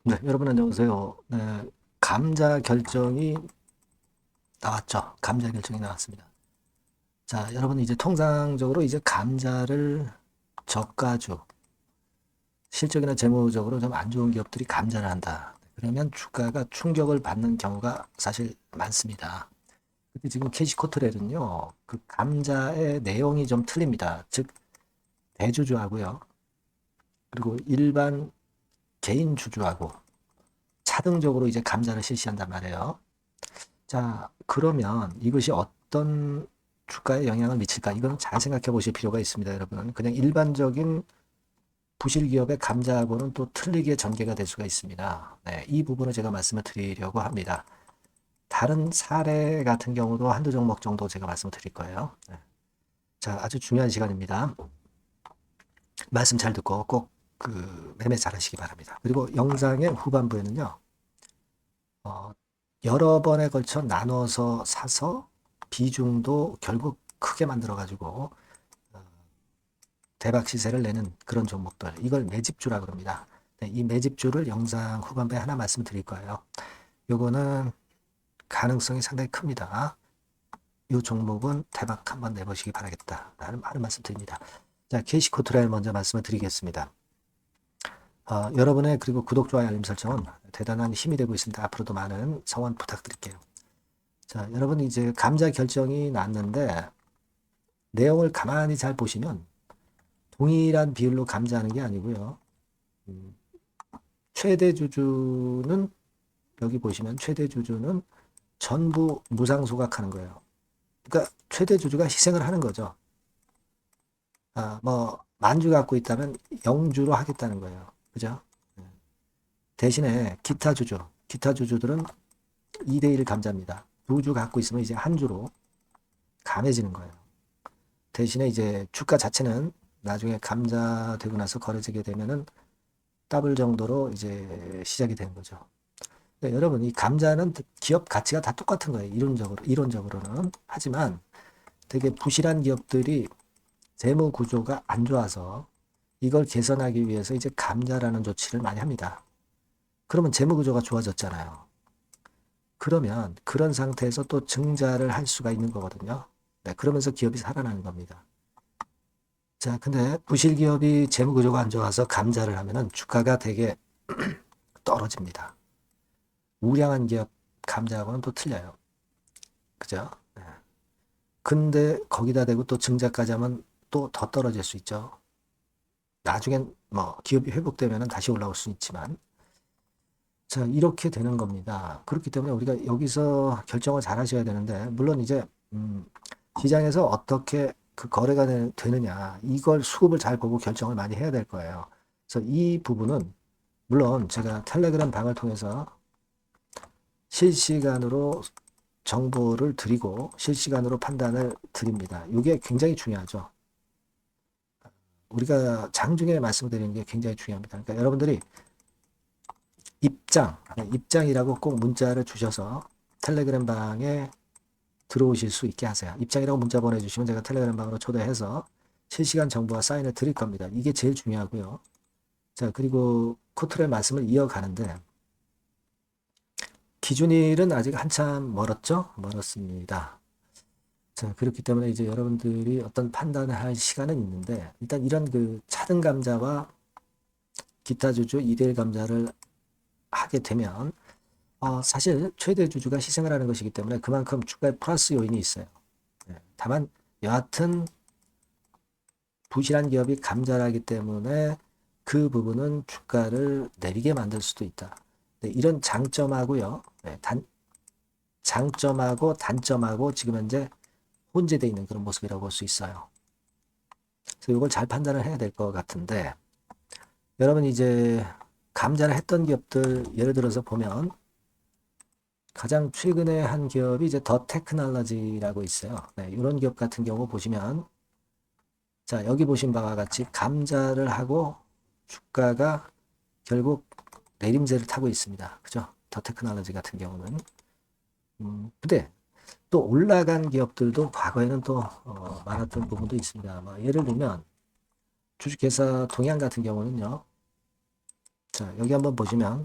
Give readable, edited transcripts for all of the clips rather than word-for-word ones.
네, 여러분 안녕하세요. 네, 감자 결정이 나왔죠. 감자 결정이 나왔습니다. 자, 여러분 이제 통상적으로 이제 감자를 저가주, 실적이나 재무적으로 좀 안 좋은 기업들이 감자를 한다. 그러면 주가가 충격을 받는 경우가 사실 많습니다. 근데 지금 캐시코트렐은요, 그 감자의 내용이 좀 틀립니다. 즉, 대주주하고요. 그리고 일반 개인 주주하고 차등적으로 이제 감자를 실시한단 말이에요. 자, 그러면 이것이 어떤 주가에 영향을 미칠까? 이건 잘 생각해 보실 필요가 있습니다, 여러분. 그냥 일반적인 부실 기업의 감자하고는 또 틀리게 전개가 될 수가 있습니다. 네, 이 부분을 제가 말씀을 드리려고 합니다. 다른 사례 같은 경우도 한두 종목 정도 제가 말씀을 드릴 거예요. 네. 자, 아주 중요한 시간입니다. 말씀 잘 듣고 꼭 그 매매 잘 하시기 바랍니다. 그리고 영상의 후반부에는요, 어, 여러 번에 걸쳐 나눠서 사서 비중도 결국 크게 만들어가지고 대박 시세를 내는 그런 종목들, 이걸 매집주라 그럽니다. 네, 이 매집주를 영상 후반부에 하나 말씀드릴 거예요. 요거는 가능성이 상당히 큽니다. 이 종목은 대박 한번 내보시기 바라겠다 라는 말씀 드립니다. 자, 캐시코트라일 먼저 말씀을 드리겠습니다. 여러분의 그리고 구독, 좋아요, 알림 설정은 대단한 힘이 되고 있습니다. 앞으로도 많은 성원 부탁드릴게요. 자, 여러분 이제 감자 결정이 났는데 내용을 가만히 잘 보시면 동일한 비율로 감자하는 게 아니고요. 음, 최대 주주는 여기 보시면 최대 주주는 전부 무상소각하는 거예요. 그러니까 최대 주주가 희생을 하는 거죠. 뭐 만주 갖고 있다면 영주로 하겠다는 거예요. 그죠? 대신에 기타 주주들은 2대1 감자입니다. 두 주 갖고 있으면 이제 한 주로 감해지는 거예요. 대신에 이제 주가 자체는 나중에 감자 되고 나서 거래되게 되면은 더블 정도로 이제 시작이 되는 거죠. 그러니까 여러분, 이 감자는 기업 가치가 다 똑같은 거예요. 이론적으로는. 하지만 되게 부실한 기업들이 재무 구조가 안 좋아서 이걸 개선하기 위해서 이제 감자라는 조치를 많이 합니다. 그러면 재무 구조가 좋아졌잖아요. 그러면 그런 상태에서 또 증자를 할 수가 있는 거거든요. 네, 그러면서 기업이 살아나는 겁니다. 자, 근데 부실 기업이 재무 구조가 안 좋아서 감자를 하면은 주가가 되게 떨어집니다. 우량한 기업 감자하고는 또 틀려요. 그죠? 네. 근데 거기다 대고 또 증자까지 하면 또 더 떨어질 수 있죠. 나중엔 뭐 기업이 회복되면 다시 올라올 수 있지만 자, 이렇게 되는 겁니다. 그렇기 때문에 우리가 여기서 결정을 잘 하셔야 되는데 물론 이제 시장에서 어떻게 그 거래가 되느냐 이걸 수급을 잘 보고 결정을 많이 해야 될 거예요. 그래서 이 부분은 물론 제가 텔레그램 방을 통해서 실시간으로 정보를 드리고 실시간으로 판단을 드립니다. 이게 굉장히 중요하죠. 우리가 장중에 말씀드리는 게 굉장히 중요합니다. 그러니까 여러분들이 입장이라고 꼭 문자를 주셔서 텔레그램 방에 들어오실 수 있게 하세요. 입장이라고 문자 보내주시면 제가 텔레그램 방으로 초대해서 실시간 정보와 사인을 드릴 겁니다. 이게 제일 중요하고요. 자, 그리고 코트의 말씀을 이어가는데 기준일은 아직 한참 멀었죠? 멀었습니다. 자, 그렇기 때문에 이제 여러분들이 어떤 판단을 할 시간은 있는데 일단 이런 그 차등 감자와 기타 주주 2대1 감자를 하게 되면 사실 최대 주주가 희생을 하는 것이기 때문에 그만큼 주가에 플러스 요인이 있어요. 네. 다만 여하튼 부실한 기업이 감자라기 때문에 그 부분은 주가를 내리게 만들 수도 있다. 네, 이런 장점하고요. 네, 장점하고 단점하고 지금 현재 혼재되어 있는 그런 모습이라고 볼 수 있어요. 그래서 이걸 잘 판단을 해야 될 것 같은데 여러분 이제 감자를 했던 기업들 예를 들어서 보면 가장 최근에 한 기업이 이제 더 테크놀로지라고 있어요. 네, 이런 기업 같은 경우 보시면 자, 여기 보신 바와 같이 감자를 하고 주가가 결국 내림세를 타고 있습니다. 그죠? 더 테크놀로지 같은 경우는. 근데 또 올라간 기업들도 과거에는 또 많았던 부분도 있습니다. 뭐 예를 들면 주식회사 동양 같은 경우는요. 자, 여기 한번 보시면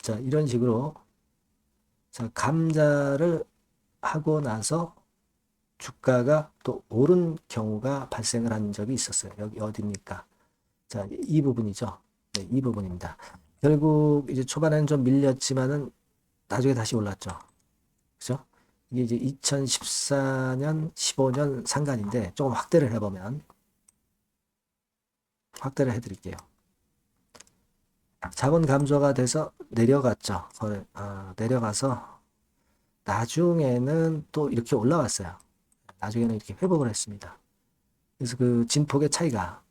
자, 이런 식으로 자, 감자를 하고 나서 주가가 또 오른 경우가 발생을 한 적이 있었어요. 여기 어디입니까? 자, 이 부분이죠. 네, 이 부분입니다. 결국 이제 초반에는 좀 밀렸지만은 나중에 다시 올랐죠. 그죠? 이게 이제 2014년, 15년 상간인데 조금 확대를 해보면 확대를 해드릴게요. 자본 감소가 돼서 내려갔죠. 내려가서 나중에는 또 이렇게 올라왔어요. 나중에는 이렇게 회복을 했습니다. 그래서 그 진폭의 차이가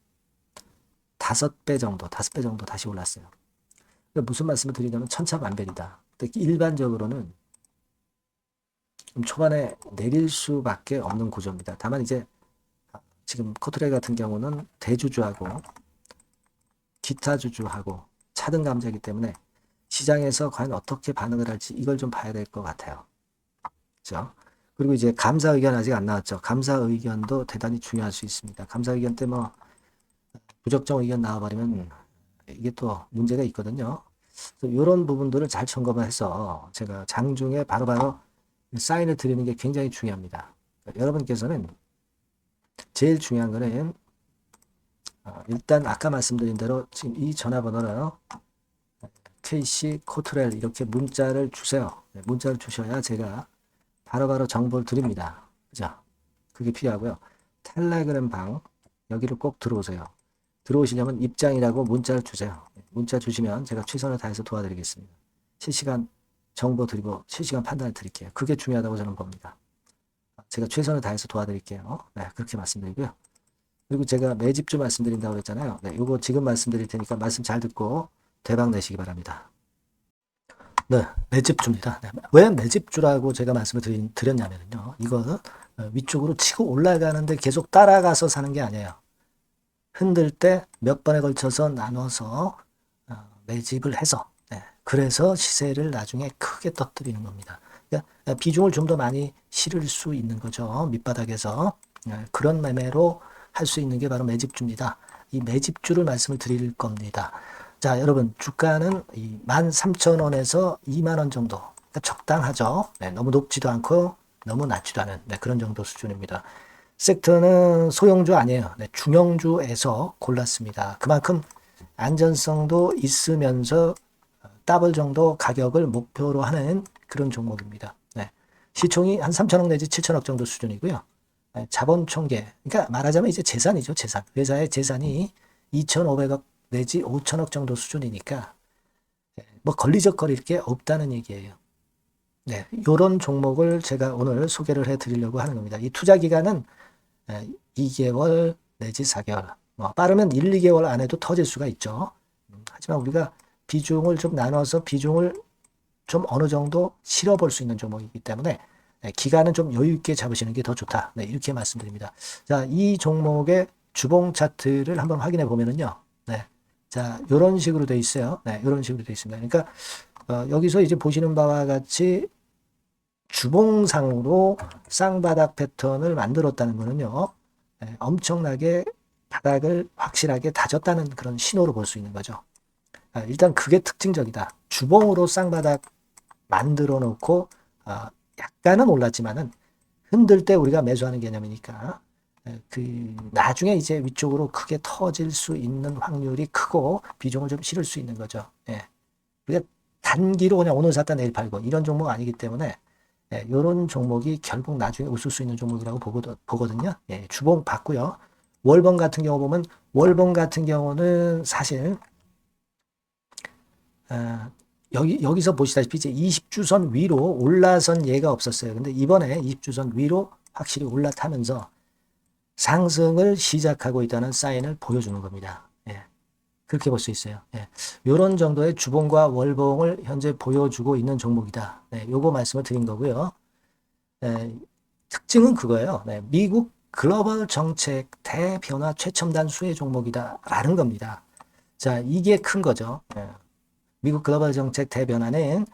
5배 정도 다시 올랐어요. 그러니까 무슨 말씀을 드리냐면 천차만별이다. 일반적으로는 좀 초반에 내릴 수밖에 없는 구조입니다. 다만 이제 지금 코트레 같은 경우는 대주주하고 기타 주주하고 차등 감자이기 때문에 시장에서 과연 어떻게 반응을 할지 이걸 좀 봐야 될 것 같아요. 그렇죠? 그리고 이제 감사 의견 아직 안 나왔죠. 감사 의견도 대단히 중요할 수 있습니다. 감사 의견 때 뭐 부적정 의견 나와버리면 이게 또 문제가 있거든요. 이런 부분들을 잘 점검을 해서 제가 장중에 바로바로 사인을 드리는 게 굉장히 중요합니다. 여러분께서는 제일 중요한 거는 일단 아까 말씀드린 대로 지금 이 전화번호로 KC 코트렐 이렇게 문자를 주세요. 네, 문자를 주셔야 제가 바로바로 정보를 드립니다. 그죠? 그게 필요하고요. 텔레그램 방 여기를 꼭 들어오세요. 들어오시려면 입장이라고 문자를 주세요. 문자 주시면 제가 최선을 다해서 도와드리겠습니다. 실시간 정보 드리고 실시간 판단을 드릴게요. 그게 중요하다고 저는 봅니다. 제가 최선을 다해서 도와드릴게요. 네, 그렇게 말씀드리고요. 그리고 제가 매집주 말씀드린다고 했잖아요. 네, 이거 지금 말씀드릴 테니까 말씀 잘 듣고 대박 내시기 바랍니다. 네, 매집주입니다. 네, 왜 매집주라고 제가 말씀을 드렸냐면요. 이거는 위쪽으로 치고 올라가는데 계속 따라가서 사는 게 아니에요. 흔들 때 몇 번에 걸쳐서 나눠서 매집을 해서 그래서 시세를 나중에 크게 터뜨리는 겁니다. 그러니까 비중을 좀 더 많이 실을 수 있는 거죠. 밑바닥에서 그런 매매로 할 수 있는 게 바로 매집주입니다. 이 매집주를 말씀을 드릴 겁니다. 자, 여러분 주가는 13,000원에서 2만원 정도 그러니까 적당하죠. 너무 높지도 않고 너무 낮지도 않은 그런 정도 수준입니다. 섹터는 소형주 아니에요. 중형주에서 골랐습니다. 그만큼 안전성도 있으면서 더블 정도 가격을 목표로 하는 그런 종목입니다. 시총이 한 3천억 내지 7천억 정도 수준이고요. 자본 총계, 그러니까 말하자면 이제 재산이죠, 재산. 회사의 재산이 2,500억 내지 5천억 정도 수준이니까 뭐 걸리적거릴 게 없다는 얘기예요. 네, 이런 종목을 제가 오늘 소개를 해드리려고 하는 겁니다. 이 투자 기간은 2개월 내지 4개월, 뭐 빠르면 1, 2개월 안에도 터질 수가 있죠. 하지만 우리가 비중을 좀 나눠서 비중을 좀 어느 정도 실어볼 수 있는 종목이기 때문에 기간은 좀 여유 있게 잡으시는 게 더 좋다. 이렇게 말씀드립니다. 자, 이 종목의 주봉 차트를 한번 확인해 보면은요. 자, 이런 식으로 돼 있어요. 이런 식으로 돼 있습니다. 그러니까 여기서 이제 보시는 바와 같이 주봉상으로 쌍바닥 패턴을 만들었다는 거는요. 엄청나게 바닥을 확실하게 다졌다는 그런 신호로 볼 수 있는 거죠. 일단 그게 특징적이다. 주봉으로 쌍바닥 만들어 놓고 약간은 올랐지만은 흔들 때 우리가 매수하는 개념이니까 그 나중에 이제 위쪽으로 크게 터질 수 있는 확률이 크고 비중을 좀 실을 수 있는 거죠. 우리가 단기로 그냥 오늘 샀다 내일 팔고 이런 종목 아니기 때문에 이런 종목이 결국 나중에 웃을 수 있는 종목이라고 보거든요. 주봉 봤고요. 월봉 같은 경우 보면 월봉 같은 경우는 사실 여기서 보시다시피 이제 20주선 위로 올라선 예가 없었어요. 근데 이번에 20주선 위로 확실히 올라타면서 상승을 시작하고 있다는 사인을 보여주는 겁니다. 그렇게 볼 수 있어요. 이런 정도의 주봉과 월봉을 현재 보여주고 있는 종목이다. 요거 말씀을 드린 거고요. 특징은 그거예요. 미국 글로벌 정책 대변화 최첨단 수혜 종목이다라는 겁니다. 자, 이게 큰 거죠. 미국 글로벌 정책 대변화는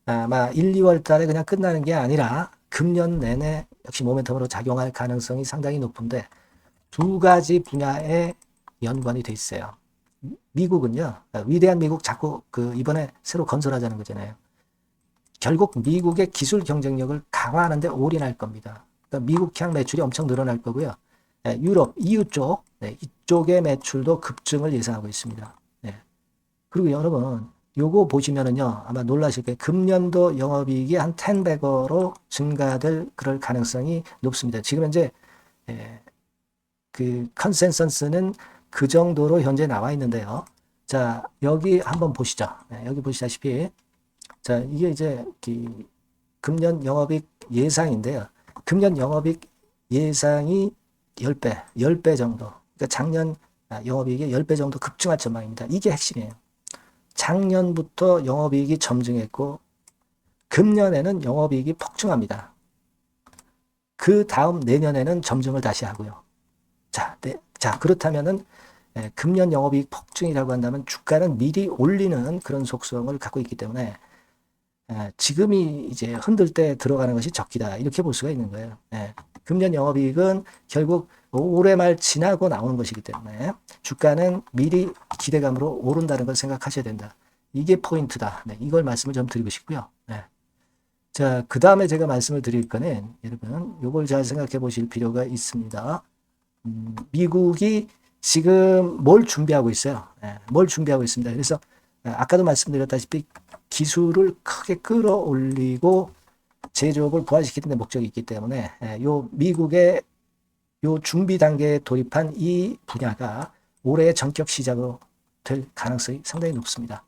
아마 1, 2월 달에 그냥 끝나는 게 아니라 금년 내내 역시 모멘텀으로 작용할 가능성이 상당히 높은데 두 가지 분야에 연관이 돼 있어요. 미국은요, 위대한 미국 자꾸 이번에 새로 건설하자는 거잖아요. 결국 미국의 기술 경쟁력을 강화하는데 올인할 겁니다. 그러니까 미국 향 매출이 엄청 늘어날 거고요. 유럽, EU 쪽, 이쪽의 매출도 급증을 예상하고 있습니다. 그리고 여러분, 요거 보시면은요, 아마 놀라실 거예요. 금년도 영업이익이 한 10배로 증가될 그럴 가능성이 높습니다. 지금 현재 그 컨센서스는 그 정도로 현재 나와 있는데요. 자, 여기 한번 보시죠. 여기 보시다시피, 자, 이게 이제 금년 영업이익 예상인데요. 금년 영업이익 예상이 10배 정도. 그러니까 작년 영업이익이 10배 정도 급증할 전망입니다. 이게 핵심이에요. 작년부터 영업이익이 점증했고, 금년에는 영업이익이 폭증합니다. 그 다음 내년에는 점증을 다시 하고요. 자, 그렇다면은 금년 영업이익 폭증이라고 한다면 주가는 미리 올리는 그런 속성을 갖고 있기 때문에 지금이 이제 흔들 때 들어가는 것이 적기다. 이렇게 볼 수가 있는 거예요. 금년 영업이익은 결국 올해 말 지나고 나오는 것이기 때문에 주가는 미리 기대감으로 오른다는 걸 생각하셔야 된다. 이게 포인트다. 이걸 말씀을 좀 드리고 싶고요. 자, 그 다음에 제가 말씀을 드릴 거는 여러분, 요걸 잘 생각해 보실 필요가 있습니다. 미국이 지금 뭘 준비하고 있어요? 뭘 준비하고 있습니다. 그래서 아까도 말씀드렸다시피 기술을 크게 끌어올리고 제조업을 부활시키는 데 목적이 있기 때문에 요 미국의 요 준비 단계에 돌입한 이 분야가 올해 전격 시작으로 될 가능성이 상당히 높습니다.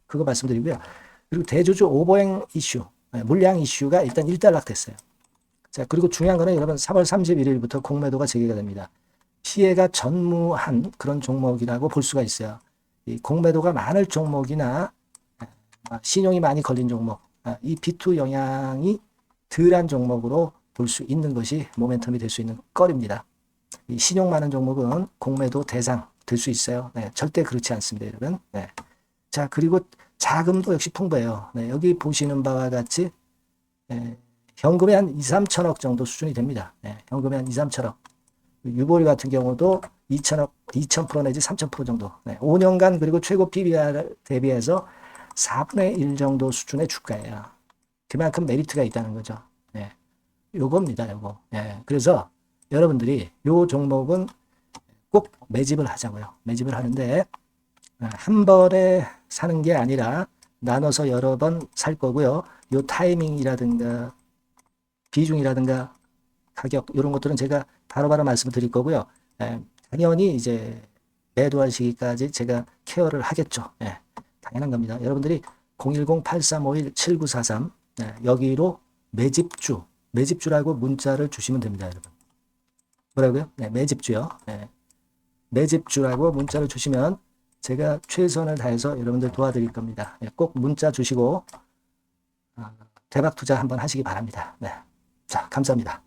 그거 말씀드리고요. 그리고 대주주 오버행 이슈, 물량 이슈가 일단 일단락됐어요. 자, 그리고 중요한 거는 여러분 3월 31일부터 공매도가 재개가 됩니다. 피해가 전무한 그런 종목이라고 볼 수가 있어요. 이 공매도가 많을 종목이나 신용이 많이 걸린 종목, 이 B2 영향이 덜한 종목으로 볼 수 있는 것이 모멘텀이 될 수 있는 거리입니다. 이 신용 많은 종목은 공매도 대상 될 수 있어요. 절대 그렇지 않습니다, 여러분. 자, 그리고 자금도 역시 풍부해요. 여기 보시는 바와 같이 현금이 한 2, 3천억 정도 수준이 됩니다. 현금이 한 2, 3천억. 유보리 같은 경우도 2천억, 2,000% 내지 3,000% 정도. 5년간 그리고 최고 PBR 대비해서 4분의 1 정도 수준의 주가예요. 그만큼 메리트가 있다는 거죠. 요겁니다, 요거. 그래서 여러분들이 요 종목은 꼭 매집을 하자고요. 매집을 하는데 한 번에 사는 게 아니라 나눠서 여러 번 살 거고요. 요 타이밍이라든가 비중이라든가 가격 이런 것들은 제가 바로바로 말씀을 드릴 거고요. 당연히 이제 매도할 시기까지 제가 케어를 하겠죠. 당연한 겁니다. 여러분들이 010-8351-7943 여기로 매집주라고 문자를 주시면 됩니다, 여러분. 뭐라고요? 매집주요. 매집주라고 문자를 주시면 제가 최선을 다해서 여러분들 도와드릴 겁니다. 꼭 문자 주시고 대박 투자 한번 하시기 바랍니다. 자, 감사합니다.